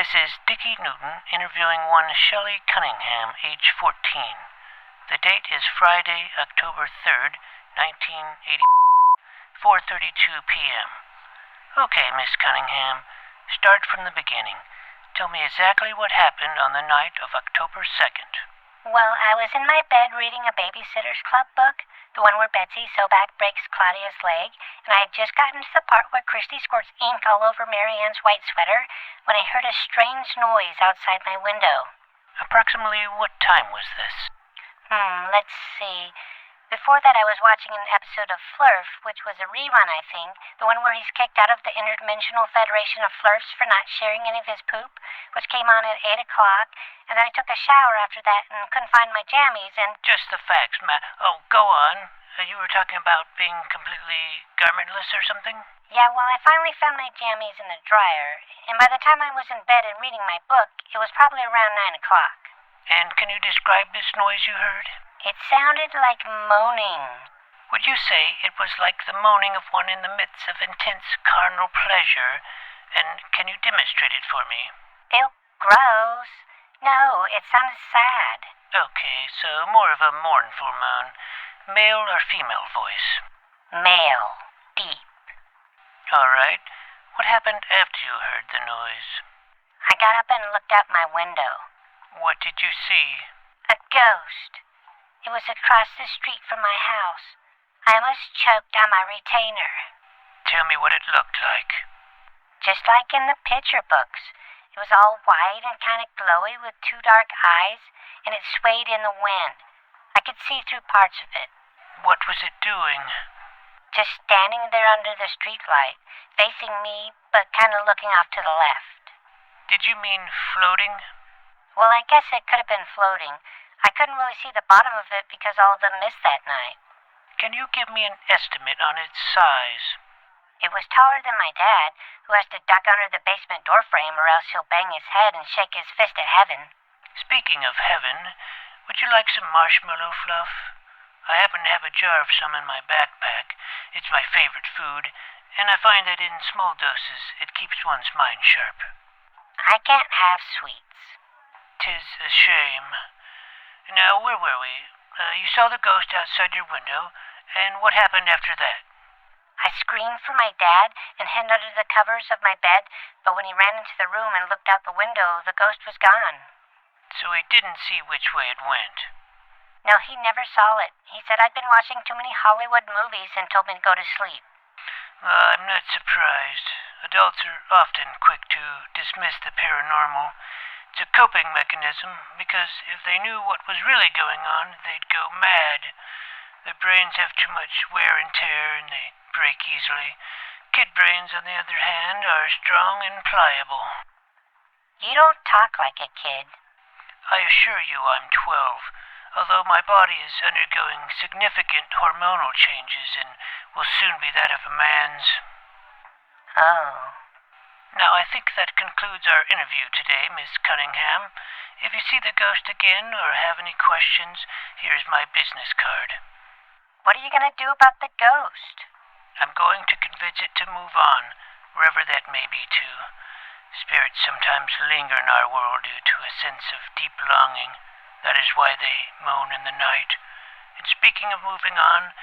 This is Dickey Newton interviewing one Shelley Cunningham, age 14. The date is Friday, October 3rd, 1980, 4:32 p.m. Okay, Miss Cunningham, start from the beginning. Tell me exactly what happened on the night of October 2nd. Well, I was in my bed reading a Babysitter's Club book, the one where Betsy Soback breaks Claudia's leg, and I had just gotten to the part where Christy squirts ink all over Marianne's white sweater when I heard a strange noise outside my window. Approximately what time was this? Let's see. Before that, I was watching an episode of Flurf, which was a rerun, I think, the one where he's kicked out of the Interdimensional Federation of Flurfs for not sharing any of his poop, which came on at 8 o'clock, and then I took a shower after that and couldn't find my jammies, and... Just the facts, Oh, go on. You were talking about being completely garmentless or something? Yeah, well, I finally found my jammies in the dryer, and by the time I was in bed and reading my book, it was probably around 9 o'clock. And can you describe this noise you heard? It sounded like moaning. Would you say it was like the moaning of one in the midst of intense carnal pleasure? And can you demonstrate it for me? Ew, gross. No, it sounded sad. Okay, so more of a mournful moan. Male or female voice? Male. Deep. All right. What happened after you heard the noise? I got up and looked out my window. What did you see? A ghost. It was across the street from my house. I almost choked on my retainer. Tell me what it looked like. Just like in the picture books. It was all white and kind of glowy with two dark eyes, and it swayed in the wind. I could see through parts of it. What was it doing? Just standing there under the streetlight, facing me, but kind of looking off to the left. Did you mean floating? Well, I guess it could have been floating. I couldn't really see the bottom of it because all of the mist that night. Can you give me an estimate on its size? It was taller than my dad, who has to duck under the basement doorframe or else he'll bang his head and shake his fist at heaven. Speaking of heaven, would you like some marshmallow fluff? I happen to have a jar of some in my backpack. It's my favorite food, and I find that in small doses it keeps one's mind sharp. I can't have sweets. 'Tis a shame. Now, where were we? You saw the ghost outside your window, and what happened after that? I screamed for my dad and hid under the covers of my bed, but when he ran into the room and looked out the window, the ghost was gone. So he didn't see which way it went? No, he never saw it. He said I'd been watching too many Hollywood movies and told me to go to sleep. I'm not surprised. Adults are often quick to dismiss the paranormal. It's a coping mechanism, because if they knew what was really going on, they'd go mad. Their brains have too much wear and tear, and they break easily. Kid brains, on the other hand, are strong and pliable. You don't talk like a kid. I assure you I'm 12, although my body is undergoing significant hormonal changes and will soon be that of a man's. Oh. Now, I think that concludes our interview today, Miss Cunningham. If you see the ghost again or have any questions, here's my business card. What are you going to do about the ghost? I'm going to convince it to move on, wherever that may be too. Spirits sometimes linger in our world due to a sense of deep longing. That is why they moan in the night. And speaking of moving on,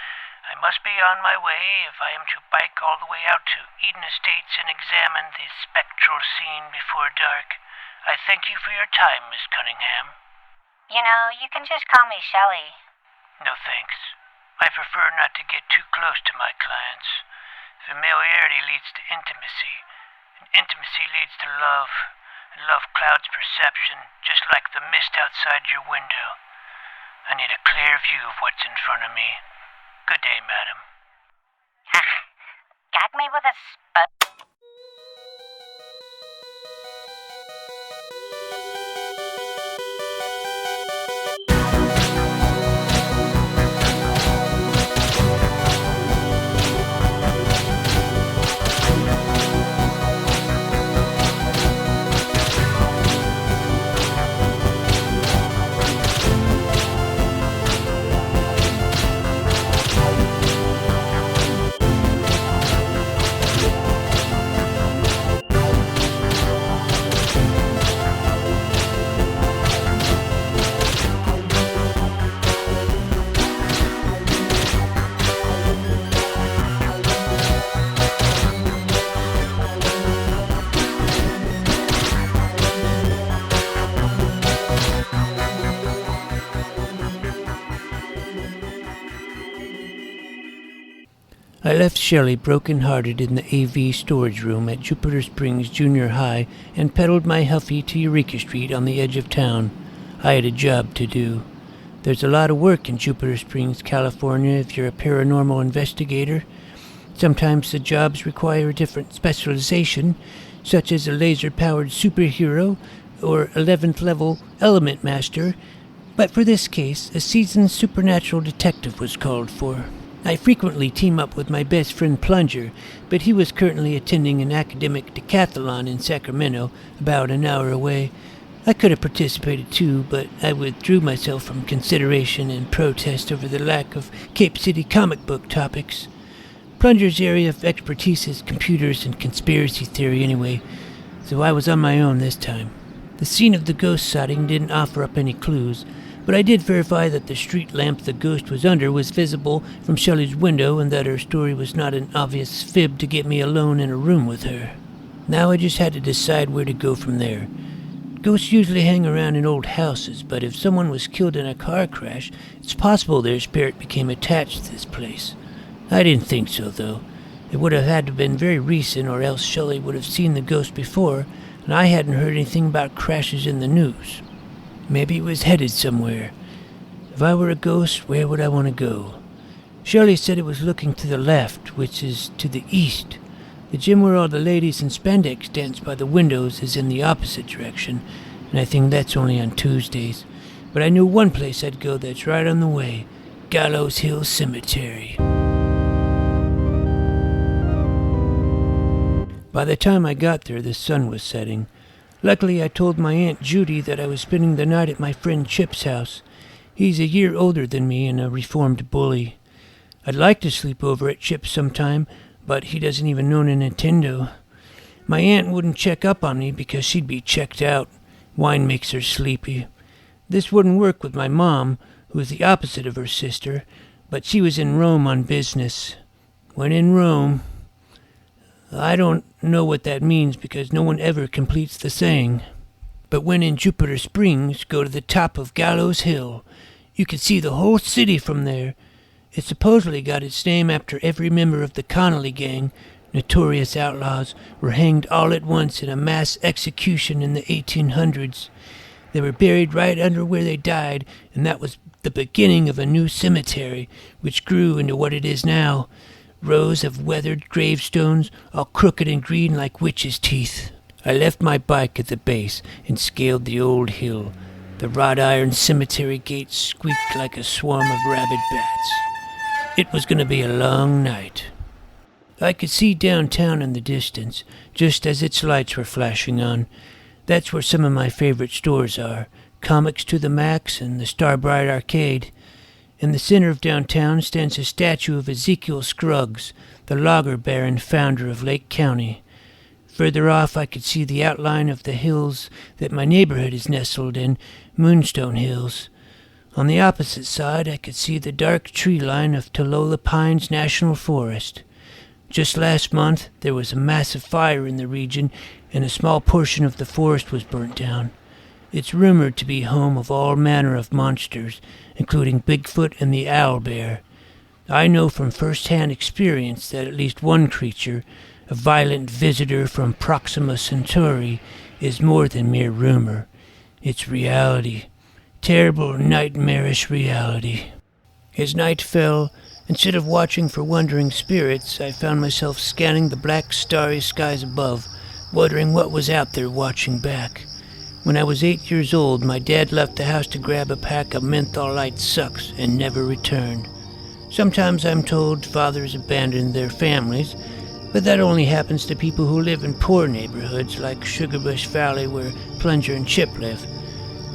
I must be on my way if I am to bike all the way out to Eden Estates and examine the spectral scene before dark. I thank you for your time, Miss Cunningham. You know, you can just call me Shelley. No thanks. I prefer not to get too close to my clients. Familiarity leads to intimacy, and intimacy leads to love, and love clouds perception, just like the mist outside your window. I need a clear view of what's in front of me. Good day, madam. Got me with a spoon. I left Shelley broken-hearted in the AV storage room at Jupiter Springs Junior High and pedaled my Huffy to Eureka Street on the edge of town. I had a job to do. There's a lot of work in Jupiter Springs, California, if you're a paranormal investigator. Sometimes the jobs require a different specialization, such as a laser-powered superhero or 11th level element master, but for this case, a seasoned supernatural detective was called for. I frequently team up with my best friend Plunger, but he was currently attending an academic decathlon in Sacramento, about an hour away. I could have participated too, but I withdrew myself from consideration in protest over the lack of Cape City comic book topics. Plunger's area of expertise is computers and conspiracy theory anyway, so I was on my own this time. The scene of the ghost sighting didn't offer up any clues, but I did verify that the street lamp the ghost was under was visible from Shelley's window and that her story was not an obvious fib to get me alone in a room with her. Now I just had to decide where to go from there. Ghosts usually hang around in old houses, but if someone was killed in a car crash, it's possible their spirit became attached to this place. I didn't think so, though. It would have had to have been very recent, or else Shelley would have seen the ghost before, and I hadn't heard anything about crashes in the news. Maybe it was headed somewhere. If I were a ghost, where would I want to go? Shelley said it was looking to the left, which is to the east. The gym where all the ladies in spandex dance by the windows is in the opposite direction, and I think that's only on Tuesdays. But I know one place I'd go that's right on the way, Gallows Hill Cemetery. By the time I got there, the sun was setting. Luckily, I told my Aunt Judy that I was spending the night at my friend Chip's house. He's a year older than me and a reformed bully. I'd like to sleep over at Chip's sometime, but he doesn't even own a Nintendo. My aunt wouldn't check up on me because she'd be checked out. Wine makes her sleepy. This wouldn't work with my mom, who is the opposite of her sister, but she was in Rome on business. When in Rome... I don't know what that means because no one ever completes the saying. But when in Jupiter Springs, go to the top of Gallows Hill. You can see the whole city from there. It supposedly got its name after every member of the Connolly gang, notorious outlaws, were hanged all at once in a mass execution in the 1800s. They were buried right under where they died, and that was the beginning of a new cemetery, which grew into what it is now. Rows of weathered gravestones, all crooked and green like witches' teeth. I left my bike at the base and scaled the old hill. The wrought iron cemetery gates squeaked like a swarm of rabid bats. It was going to be a long night. I could see downtown in the distance, just as its lights were flashing on. That's where some of my favorite stores are, Comics to the Max and the Starbright Arcade. In the center of downtown stands a statue of Ezekiel Scruggs, the logger baron founder of Lake County. Further off I could see the outline of the hills that my neighborhood is nestled in, Moonstone Hills. On the opposite side I could see the dark tree line of Tolola Pines National Forest. Just last month there was a massive fire in the region and a small portion of the forest was burnt down. It's rumored to be home of all manner of monsters, including Bigfoot and the owl bear. I know from first-hand experience that at least one creature, a violent visitor from Proxima Centauri, is more than mere rumor. It's reality. Terrible, nightmarish reality. As night fell, instead of watching for wandering spirits, I found myself scanning the black, starry skies above, wondering what was out there watching back. When I was 8 years old, my dad left the house to grab a pack of menthol light sucks and never returned. Sometimes I'm told fathers abandon their families, but that only happens to people who live in poor neighborhoods like Sugarbush Valley where Plunger and Chip live.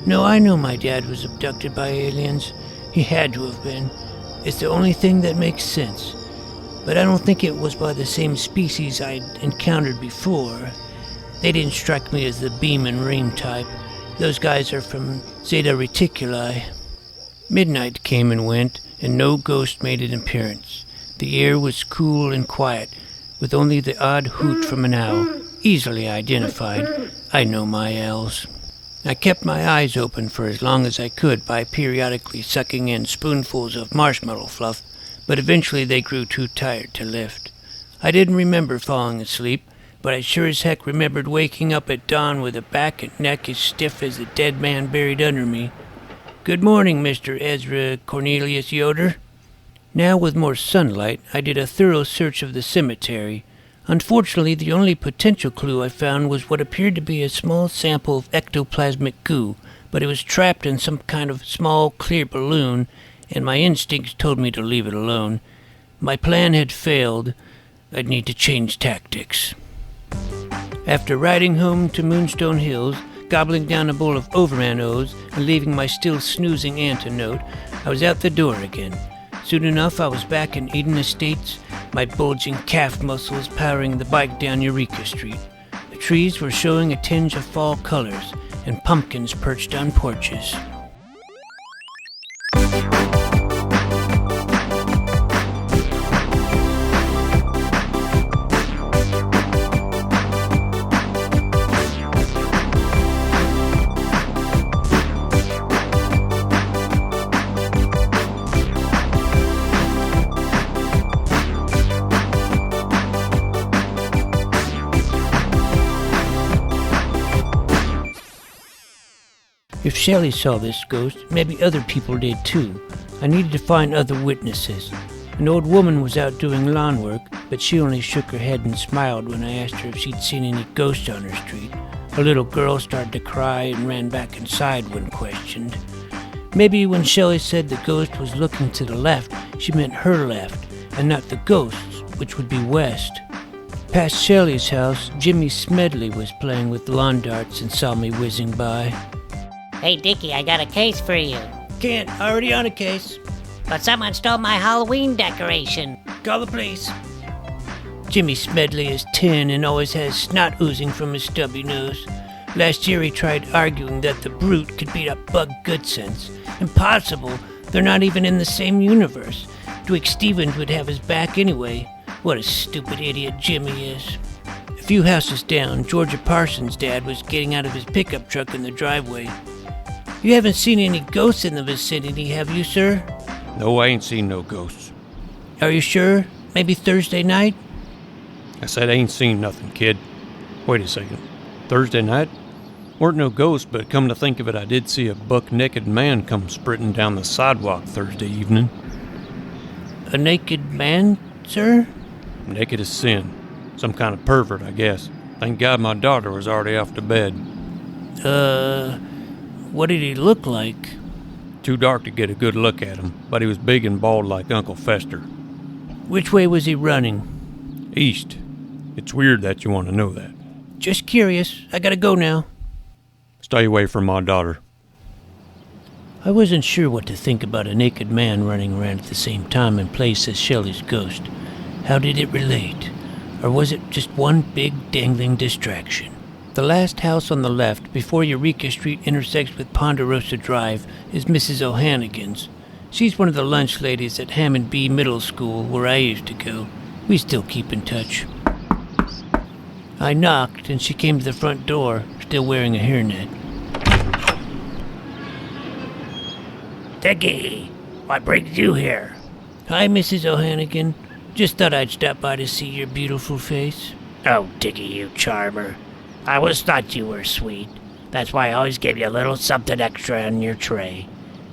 No, I know my dad was abducted by aliens. He had to have been. It's the only thing that makes sense. But I don't think it was by the same species I'd encountered before. They didn't strike me as the beam and ream type. Those guys are from Zeta Reticuli. Midnight came and went, and no ghost made an appearance. The air was cool and quiet, with only the odd hoot from an owl, easily identified. I know my owls. I kept my eyes open for as long as I could by periodically sucking in spoonfuls of marshmallow fluff, but eventually they grew too tired to lift. I didn't remember falling asleep, but I sure as heck remembered waking up at dawn with a back and neck as stiff as a dead man buried under me. "Good morning, Mr. Ezra Cornelius Yoder." Now, with more sunlight, I did a thorough search of the cemetery. Unfortunately, the only potential clue I found was what appeared to be a small sample of ectoplasmic goo, but it was trapped in some kind of small, clear balloon, and my instincts told me to leave it alone. My plan had failed. I'd need to change tactics. After riding home to Moonstone Hills, gobbling down a bowl of Overman O's, and leaving my still snoozing aunt a note, I was out the door again. Soon enough, I was back in Eden Estates, my bulging calf muscles powering the bike down Eureka Street. The trees were showing a tinge of fall colors, and pumpkins perched on porches. If Shelley saw this ghost, maybe other people did too. I needed to find other witnesses. An old woman was out doing lawn work, but she only shook her head and smiled when I asked her if she'd seen any ghosts on her street. A little girl started to cry and ran back inside when questioned. Maybe when Shelley said the ghost was looking to the left, she meant her left, and not the ghost's, which would be west. Past Shelley's house, Jimmy Smedley was playing with lawn darts and saw me whizzing by. Hey, Dickey, I got a case for you. Can't, already on a case. But someone stole my Halloween decoration. Call the police. Jimmy Smedley is 10 and always has snot oozing from his stubby nose. Last year he tried arguing that the brute could beat up Bug Goodsense. Impossible. They're not even in the same universe. Dwick Stevens would have his back anyway. What a stupid idiot Jimmy is. A few houses down, Georgia Parsons' dad was getting out of his pickup truck in the driveway. "You haven't seen any ghosts in the vicinity, have you, sir?" No, I ain't seen no ghosts. "Are you sure? Maybe Thursday night?" I said I ain't seen nothing, kid. Wait a second. Thursday night? Weren't no ghosts, but come to think of it, I did see a buck-naked man come sprinting down the sidewalk Thursday evening. "A naked man, sir?" Naked as sin. Some kind of pervert, I guess. Thank God my daughter was already off to bed. What did he look like? Too dark to get a good look at him, but he was big and bald like Uncle Fester. Which way was he running? East. It's weird that you want to know that. Just curious. I gotta go now. Stay away from my daughter. I wasn't sure what to think about a naked man running around at the same time and place as Shelley's ghost. How did it relate? Or was it just one big dangling distraction? The last house on the left, before Eureka Street intersects with Ponderosa Drive, is Mrs. O'Hannigan's. She's one of the lunch ladies at Hammond B Middle School, where I used to go. We still keep in touch. I knocked, and she came to the front door, still wearing a hairnet. Dickey, what brings you here? "Hi, Mrs. O'Hannigan. Just thought I'd stop by to see your beautiful face." Oh, Dickey, you charmer. I always thought you were sweet. That's why I always gave you a little something extra on your tray.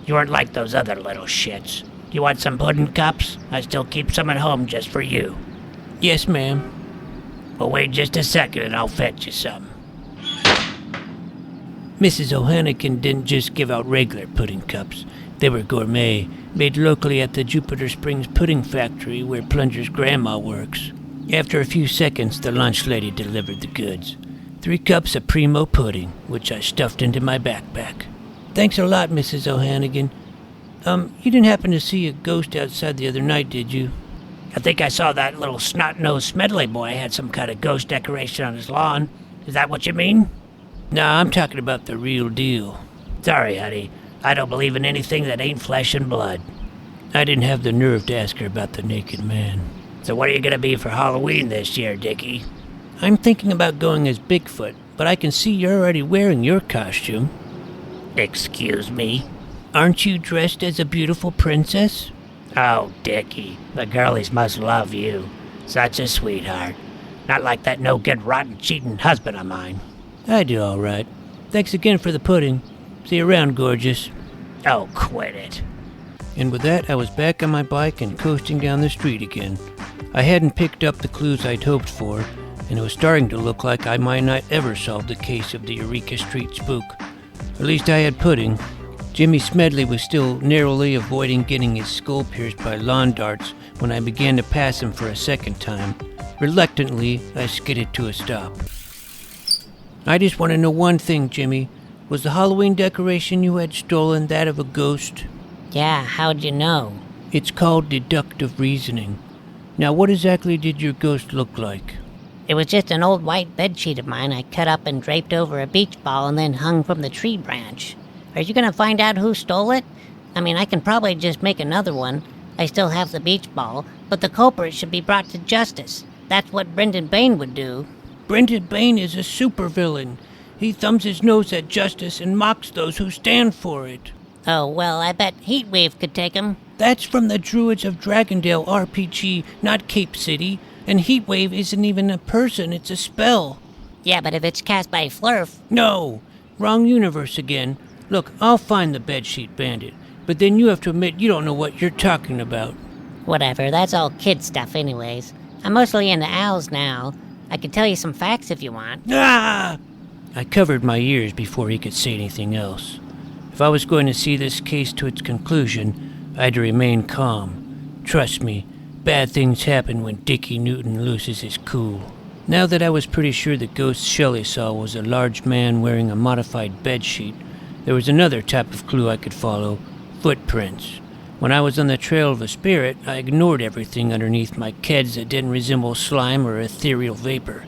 You weren't like those other little shits. You want some pudding cups? I still keep some at home just for you. "Yes, ma'am." Well, wait just a second and I'll fetch you some. Mrs. O'Hannigan didn't just give out regular pudding cups. They were gourmet, made locally at the Jupiter Springs Pudding Factory where Plunger's grandma works. After a few seconds, the lunch lady delivered the goods. 3 cups of primo pudding, which I stuffed into my backpack. "Thanks a lot, Mrs. O'Hannigan. You didn't happen to see a ghost outside the other night, did you?" I think I saw that little snot-nosed Smedley boy had some kind of ghost decoration on his lawn. Is that what you mean? Nah, I'm talking about the real deal. Sorry, honey. I don't believe in anything that ain't flesh and blood. I didn't have the nerve to ask her about the naked man. So what are you gonna be for Halloween this year, Dickey? I'm thinking about going as Bigfoot, but I can see you're already wearing your costume. Excuse me? Aren't you dressed as a beautiful princess? Oh, Dickey, the girlies must love you. Such a sweetheart. Not like that no-good, rotten, cheating husband of mine. I do all right. Thanks again for the pudding. See you around, gorgeous. Oh, quit it. And with that, I was back on my bike and coasting down the street again. I hadn't picked up the clues I'd hoped for, and it was starting to look like I might not ever solve the case of the Eureka Street spook. At least I had pudding. Jimmy Smedley was still narrowly avoiding getting his skull pierced by lawn darts when I began to pass him for a second time. Reluctantly, I skidded to a stop. I just want to know one thing, Jimmy. Was the Halloween decoration you had stolen that of a ghost? Yeah, how'd you know? It's called deductive reasoning. Now, what exactly did your ghost look like? It was just an old white bedsheet of mine I cut up and draped over a beach ball and then hung from the tree branch. Are you gonna find out who stole it? I mean, I can probably just make another one. I still have the beach ball, but the culprit should be brought to justice. That's what Brendan Bain would do. Brendan Bain is a supervillain. He thumbs his nose at justice and mocks those who stand for it. Oh, well, I bet Heatwave could take him. That's from the Druids of Dragondale RPG, not Cape City. And Heatwave isn't even a person, it's a spell. Yeah, but if it's cast by Flurf... No! Wrong universe again. Look, I'll find the bedsheet bandit, but then you have to admit you don't know what you're talking about. Whatever, that's all kid stuff anyways. I'm mostly into owls now. I can tell you some facts if you want. Ah! I covered my ears before he could say anything else. If I was going to see this case to its conclusion, I had to remain calm. Trust me, bad things happen when Dickey Newton loses his cool. Now that I was pretty sure the ghost Shelley saw was a large man wearing a modified bedsheet, there was another type of clue I could follow: footprints. When I was on the trail of a spirit, I ignored everything underneath my keds that didn't resemble slime or ethereal vapor.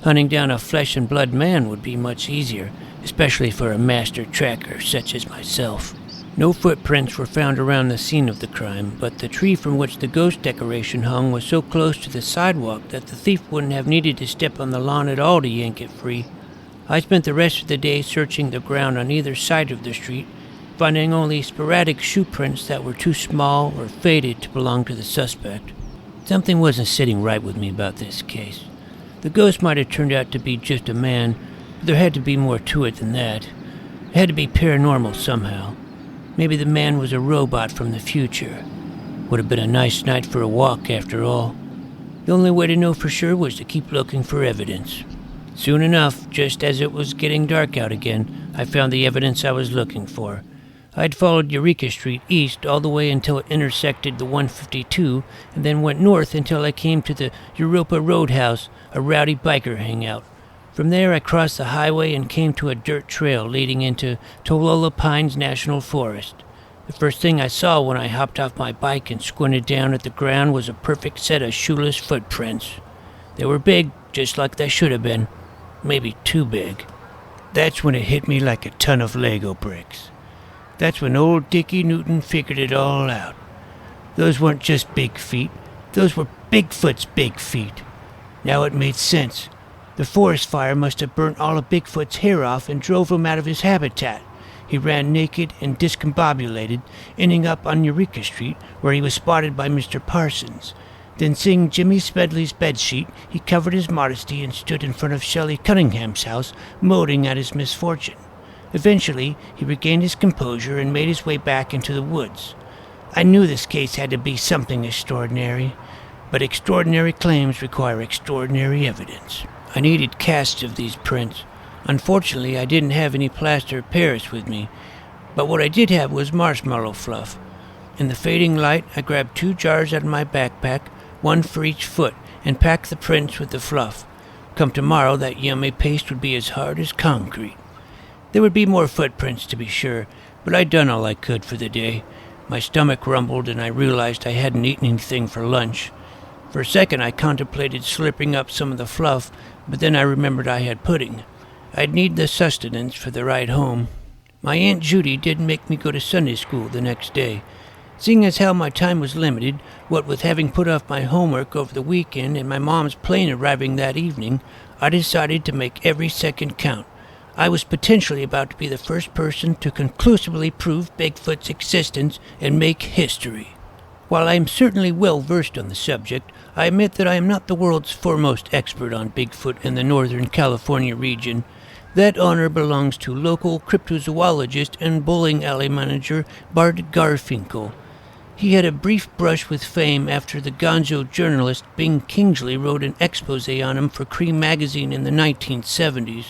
Hunting down a flesh and blood man would be much easier, especially for a master tracker such as myself. No footprints were found around the scene of the crime, but the tree from which the ghost decoration hung was so close to the sidewalk that the thief wouldn't have needed to step on the lawn at all to yank it free. I spent the rest of the day searching the ground on either side of the street, finding only sporadic shoe prints that were too small or faded to belong to the suspect. Something wasn't sitting right with me about this case. The ghost might have turned out to be just a man, but there had to be more to it than that. It had to be paranormal somehow. Maybe the man was a robot from the future. Would have been a nice night for a walk, after all. The only way to know for sure was to keep looking for evidence. Soon enough, just as it was getting dark out again, I found the evidence I was looking for. I'd followed Eureka Street east all the way until it intersected the 152, and then went north until I came to the Europa Roadhouse, a rowdy biker hangout. From there, I crossed the highway and came to a dirt trail leading into Tolola Pines National Forest. The first thing I saw when I hopped off my bike and squinted down at the ground was a perfect set of shoeless footprints. They were big, just like they should have been. Maybe too big. That's when it hit me like a ton of Lego bricks. That's when old Dickey Newton figured it all out. Those weren't just big feet. Those were Bigfoot's big feet. Now it made sense. The forest fire must have burnt all of Bigfoot's hair off and drove him out of his habitat. He ran naked and discombobulated, ending up on Eureka Street, where he was spotted by Mr. Parsons. Then, seeing Jimmy Smedley's bedsheet, he covered his modesty and stood in front of Shelley Cunningham's house, moaning at his misfortune. Eventually, he regained his composure and made his way back into the woods. I knew this case had to be something extraordinary, but extraordinary claims require extraordinary evidence. I needed casts of these prints. Unfortunately, I didn't have any plaster of Paris with me, but what I did have was marshmallow fluff. In the fading light, I grabbed 2 jars out of my backpack, 1 for each foot, and packed the prints with the fluff. Come tomorrow, that yummy paste would be as hard as concrete. There would be more footprints, to be sure, but I'd done all I could for the day. My stomach rumbled, and I realized I hadn't eaten anything for lunch. For a second, I contemplated slurping up some of the fluff, but then I remembered I had pudding. I'd need the sustenance for the ride home. My Aunt Judy did make me go to Sunday school the next day. Seeing as how my time was limited, what with having put off my homework over the weekend and my mom's plane arriving that evening, I decided to make every second count. I was potentially about to be the first person to conclusively prove Bigfoot's existence and make history. While I am certainly well versed on the subject, I admit that I am not the world's foremost expert on Bigfoot in the Northern California region. That honor belongs to local cryptozoologist and bowling alley manager Bart Garfinkel. He had a brief brush with fame after the gonzo journalist Bing Kingsley wrote an expose on him for Cream magazine in the 1970s.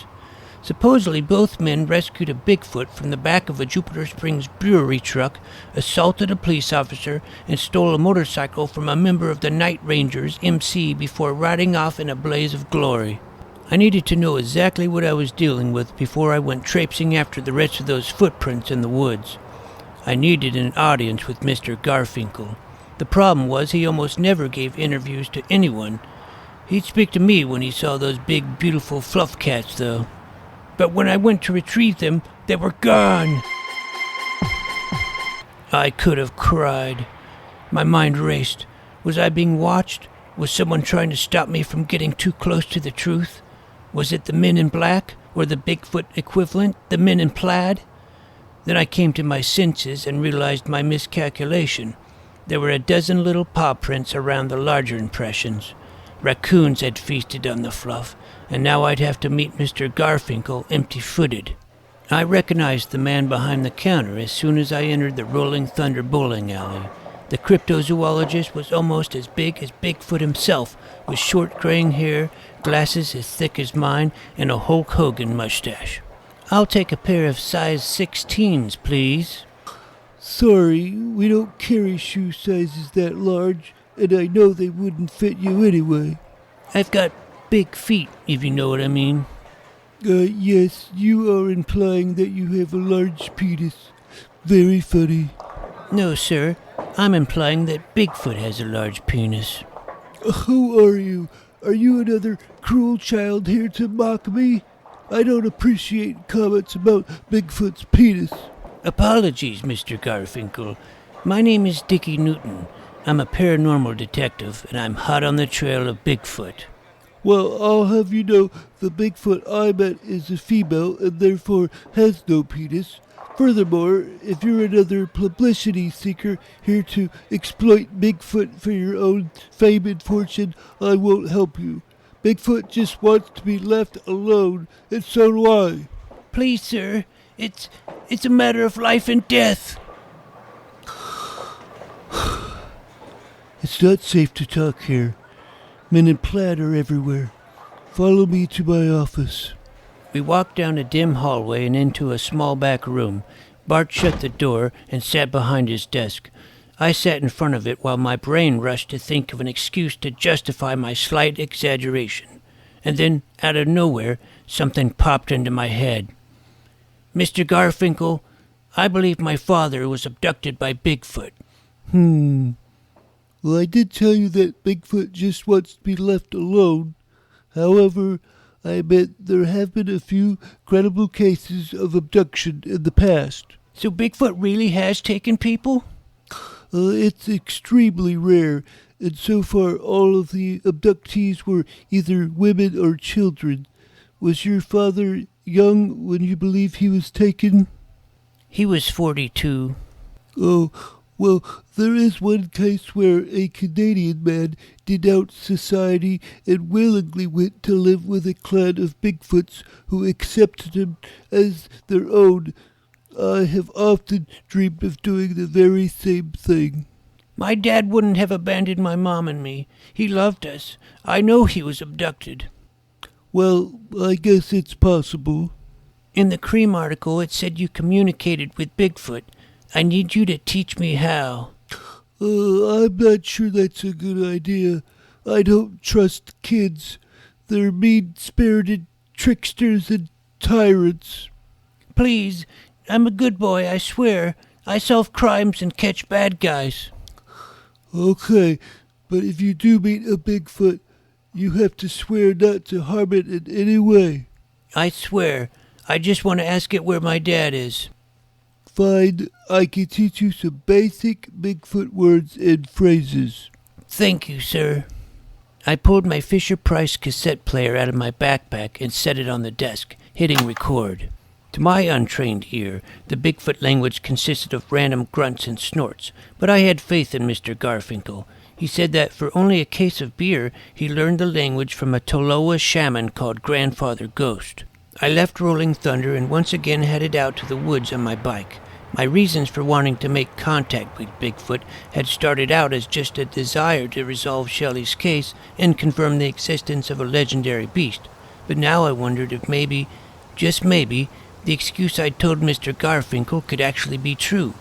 Supposedly, both men rescued a Bigfoot from the back of a Jupiter Springs brewery truck, assaulted a police officer, and stole a motorcycle from a member of the Night Rangers, MC, before riding off in a blaze of glory. I needed to know exactly what I was dealing with before I went traipsing after the rest of those footprints in the woods. I needed an audience with Mr. Garfinkel. The problem was he almost never gave interviews to anyone. He'd speak to me when he saw those big, beautiful fluff cats, though. But when I went to retrieve them, they were gone. I could have cried. My mind raced. Was I being watched? Was someone trying to stop me from getting too close to the truth? Was it the men in black, or the Bigfoot equivalent, the men in plaid? Then I came to my senses and realized my miscalculation. There were a dozen little paw prints around the larger impressions. Raccoons had feasted on the fluff, and now I'd have to meet Mr. Garfinkel empty-footed. I recognized the man behind the counter as soon as I entered the Rolling Thunder bowling alley. The cryptozoologist was almost as big as Bigfoot himself, with short graying hair, glasses as thick as mine, and a Hulk Hogan mustache. "I'll take a pair of size 16s, please." "Sorry, we don't carry shoe sizes that large, and I know they wouldn't fit you anyway." "I've got big feet, if you know what I mean." Yes, you are implying that you have a large penis. Very funny." "No, sir. I'm implying that Bigfoot has a large penis." "Who are you? Are you another cruel child here to mock me? I don't appreciate comments about Bigfoot's penis." "Apologies, Mr. Garfinkel. My name is Dickey Newton. I'm a paranormal detective, and I'm hot on the trail of Bigfoot." "Well, I'll have you know the Bigfoot I met is a female and therefore has no penis. Furthermore, if you're another publicity seeker here to exploit Bigfoot for your own fame and fortune, I won't help you. Bigfoot just wants to be left alone, and so do I." "Please, sir, it's a matter of life and death." "It's not safe to talk here. Men in plaid are everywhere. Follow me to my office." We walked down a dim hallway and into a small back room. Bart shut the door and sat behind his desk. I sat in front of it while my brain rushed to think of an excuse to justify my slight exaggeration. And then, out of nowhere, something popped into my head. "Mr. Garfinkel, I believe my father was abducted by Bigfoot." Well, I did tell you that Bigfoot just wants to be left alone. However, I admit there have been a few credible cases of abduction in the past. So Bigfoot really has taken people? It's extremely rare, and so far all of the abductees were either women or children. Was your father young when you believe he was taken? He was 42. Oh, well, there is one case where a Canadian man denounced society and willingly went to live with a clan of Bigfoots who accepted him as their own. I have often dreamed of doing the very same thing. My dad wouldn't have abandoned my mom and me. He loved us. I know he was abducted. Well, I guess it's possible. In the Cream article, it said you communicated with Bigfoot. I need you to teach me how. I'm not sure that's a good idea. I don't trust kids. They're mean-spirited tricksters and tyrants. Please, I'm a good boy, I swear. I solve crimes and catch bad guys. Okay, but if you do meet a Bigfoot, you have to swear not to harm it in any way. I swear. I just want to ask it where my dad is. Fine, I can teach you some basic Bigfoot words and phrases. Thank you, sir. I pulled my Fisher-Price cassette player out of my backpack and set it on the desk, hitting record. To my untrained ear, the Bigfoot language consisted of random grunts and snorts, but I had faith in Mr. Garfinkel. He said that for only a case of beer, he learned the language from a Toloa shaman called Grandfather Ghost. I left Rolling Thunder and once again headed out to the woods on my bike. My reasons for wanting to make contact with Bigfoot had started out as just a desire to resolve Shelley's case and confirm the existence of a legendary beast. But now I wondered if maybe, just maybe, the excuse I'd told Mr. Garfinkel could actually be true.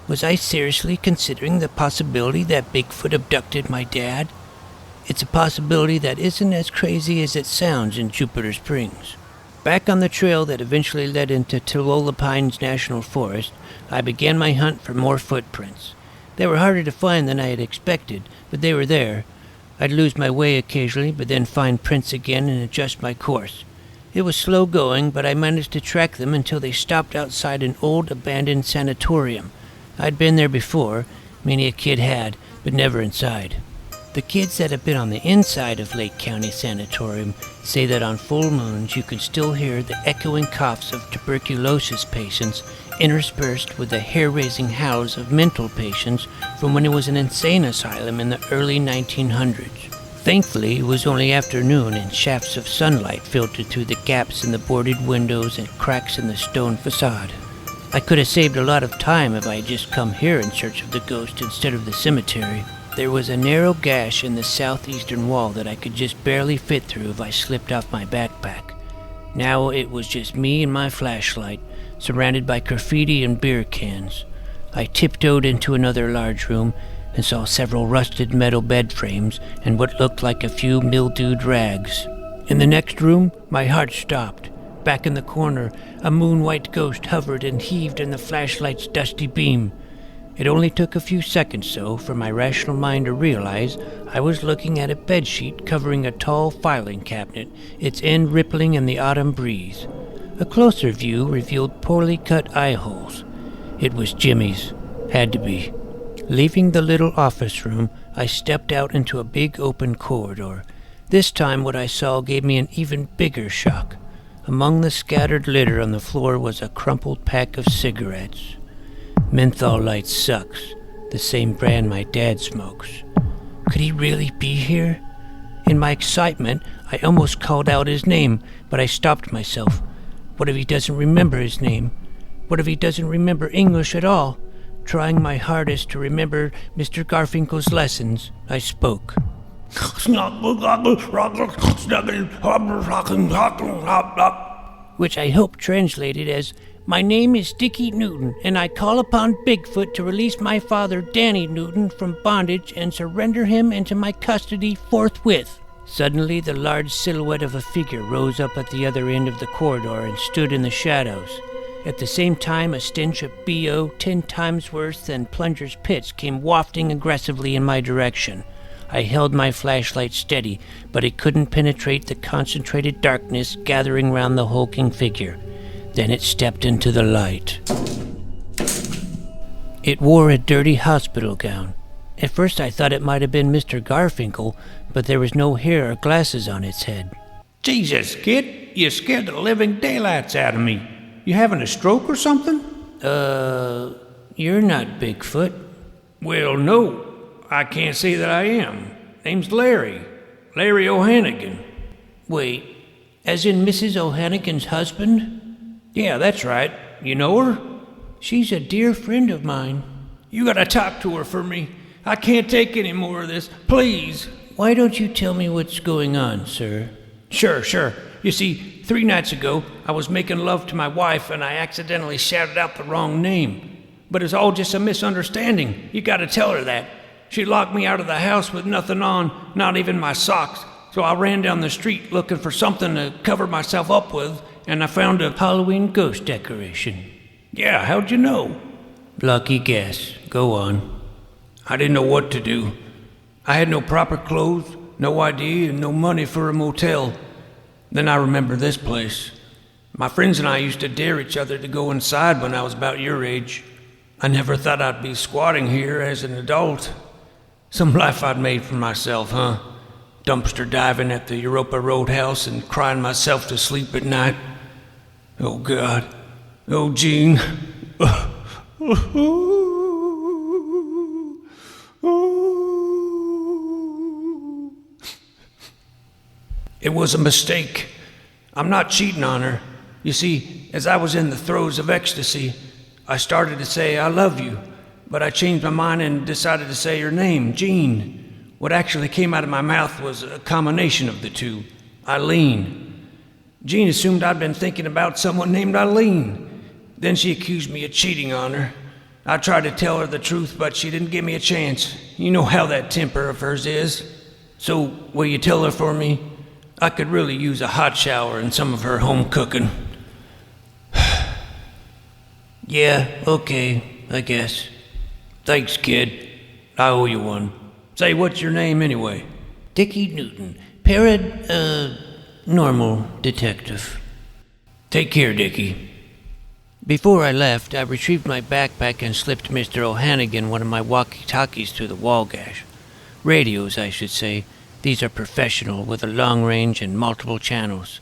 Was I seriously considering the possibility that Bigfoot abducted my dad? It's a possibility that isn't as crazy as it sounds in Jupiter Springs. Back on the trail that eventually led into Tolola Pines National Forest, I began my hunt for more footprints. They were harder to find than I had expected, but they were there. I'd lose my way occasionally, but then find prints again and adjust my course. It was slow going, but I managed to track them until they stopped outside an old abandoned sanatorium. I'd been there before, many a kid had, but never inside. The kids that have been on the inside of Lake County Sanatorium say that on full moons you can still hear the echoing coughs of tuberculosis patients interspersed with the hair-raising howls of mental patients from when it was an insane asylum in the early 1900s. Thankfully, it was only afternoon and shafts of sunlight filtered through the gaps in the boarded windows and cracks in the stone facade. I could have saved a lot of time if I had just come here in search of the ghost instead of the cemetery. There was a narrow gash in the southeastern wall that I could just barely fit through if I slipped off my backpack. Now it was just me and my flashlight, surrounded by graffiti and beer cans. I tiptoed into another large room and saw several rusted metal bed frames and what looked like a few mildewed rags. In the next room, my heart stopped. Back in the corner, a moon-white ghost hovered and heaved in the flashlight's dusty beam. It only took a few seconds, though, for my rational mind to realize I was looking at a bedsheet covering a tall filing cabinet, its end rippling in the autumn breeze. A closer view revealed poorly cut eye holes. It was Jimmy's. Had to be. Leaving the little office room, I stepped out into a big open corridor. This time what I saw gave me an even bigger shock. Among the scattered litter on the floor was a crumpled pack of cigarettes. Menthol Light sucks, the same brand my dad smokes. Could he really be here? In my excitement, I almost called out his name, but I stopped myself. What if he doesn't remember his name? What if he doesn't remember English at all? Trying my hardest to remember Mr. Garfinkel's lessons, I spoke. Which I hope translated as, "My name is Dickey Newton, and I call upon Bigfoot to release my father, Danny Newton, from bondage and surrender him into my custody forthwith." Suddenly, the large silhouette of a figure rose up at the other end of the corridor and stood in the shadows. At the same time, a stench of BO 10 times worse than Plunger's pits came wafting aggressively in my direction. I held my flashlight steady, but it couldn't penetrate the concentrated darkness gathering round the hulking figure. Then it stepped into the light. It wore a dirty hospital gown. At first I thought it might have been Mr. Garfinkel, but there was no hair or glasses on its head. Jesus, kid, you scared the living daylights out of me. You having a stroke or something? You're not Bigfoot. Well, no, I can't say that I am. Name's Larry. Larry O'Hannigan. Wait, as in Mrs. O'Hannigan's husband? Yeah, that's right. You know her? She's a dear friend of mine. You gotta talk to her for me. I can't take any more of this. Please. Why don't you tell me what's going on, sir? Sure. You see, 3 nights ago, I was making love to my wife and I accidentally shouted out the wrong name. But it's all just a misunderstanding. You gotta tell her that. She locked me out of the house with nothing on, not even my socks. So I ran down the street looking for something to cover myself up with, and I found a Halloween ghost decoration. Yeah, how'd you know? Lucky guess. Go on. I didn't know what to do. I had no proper clothes, no ID, and no money for a motel. Then I remember this place. My friends and I used to dare each other to go inside when I was about your age. I never thought I'd be squatting here as an adult. Some life I'd made for myself, huh? Dumpster diving at the Europa Roadhouse and crying myself to sleep at night. Oh, God. Oh, Gene. It was a mistake. I'm not cheating on her. You see, as I was in the throes of ecstasy, I started to say, I love you, but I changed my mind and decided to say her name, Jean. What actually came out of my mouth was a combination of the two, Eileen. Jean assumed I'd been thinking about someone named Eileen. Then she accused me of cheating on her. I tried to tell her the truth, but she didn't give me a chance. You know how that temper of hers is. So, will you tell her for me? I could really use a hot shower and some of her home cooking. Yeah, okay, I guess. Thanks, kid. I owe you one. Say, what's your name anyway? Dickey Newton, normal detective. Take care, Dickey. Before I left, I retrieved my backpack and slipped Mr. O'Hannigan one of my walkie-talkies through the wall gash. Radios, I should say. These are professional, with a long range and multiple channels.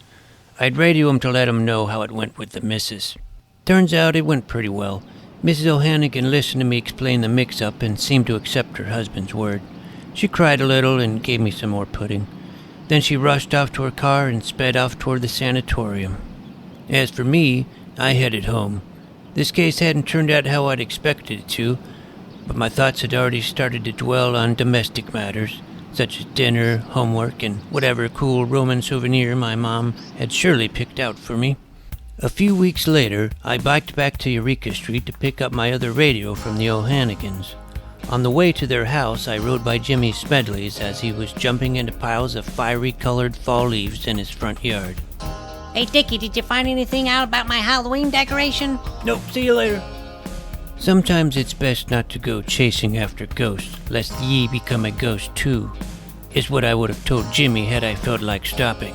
I'd radio him to let him know how it went with the missus. Turns out it went pretty well. Mrs. O'Hannigan listened to me explain the mix-up and seemed to accept her husband's word. She cried a little and gave me some more pudding. Then she rushed off to her car and sped off toward the sanatorium. As for me, I headed home. This case hadn't turned out how I'd expected it to, but my thoughts had already started to dwell on domestic matters, such as dinner, homework, and whatever cool Roman souvenir my mom had surely picked out for me. A few weeks later, I biked back to Eureka Street to pick up my other radio from the O'Hannigans. On the way to their house, I rode by Jimmy Smedley's as he was jumping into piles of fiery-colored fall leaves in his front yard. Hey, Dickey, did you find anything out about my Halloween decoration? Nope, see you later. Sometimes it's best not to go chasing after ghosts, lest ye become a ghost too, is what I would have told Jimmy had I felt like stopping.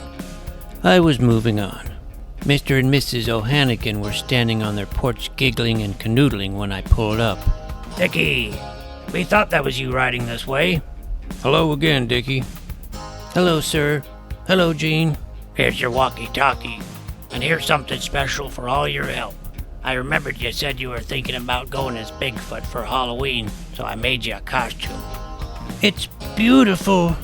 I was moving on. Mr. and Mrs. O'Hannigan were standing on their porch giggling and canoodling when I pulled up. Dickey, we thought that was you riding this way. Hello again, Dickey. Hello, sir. Hello, Jean. Here's your walkie-talkie, and here's something special for all your help. I remembered you said you were thinking about going as Bigfoot for Halloween, so I made you a costume. It's beautiful.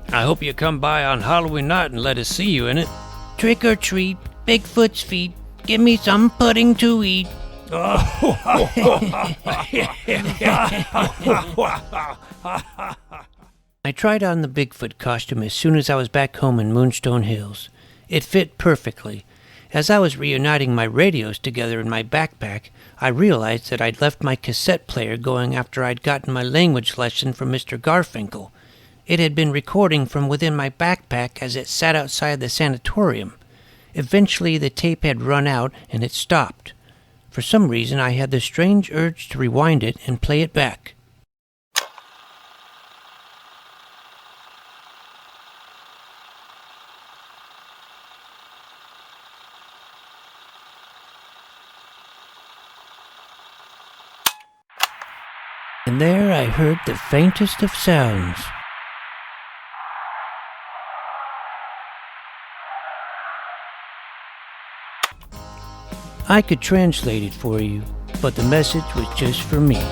I hope you come by on Halloween night and let us see you in it. Trick or treat, Bigfoot's feet. Give me some pudding to eat. I tried on the Bigfoot costume as soon as I was back home in Moonstone Hills. It fit perfectly. As I was reuniting my radios together in my backpack, I realized that I'd left my cassette player going after I'd gotten my language lesson from Mr. Garfinkel. It had been recording from within my backpack as it sat outside the sanatorium. Eventually the tape had run out and it stopped. For some reason I had the strange urge to rewind it and play it back. And there I heard the faintest of sounds. I could translate it for you, but the message was just for me.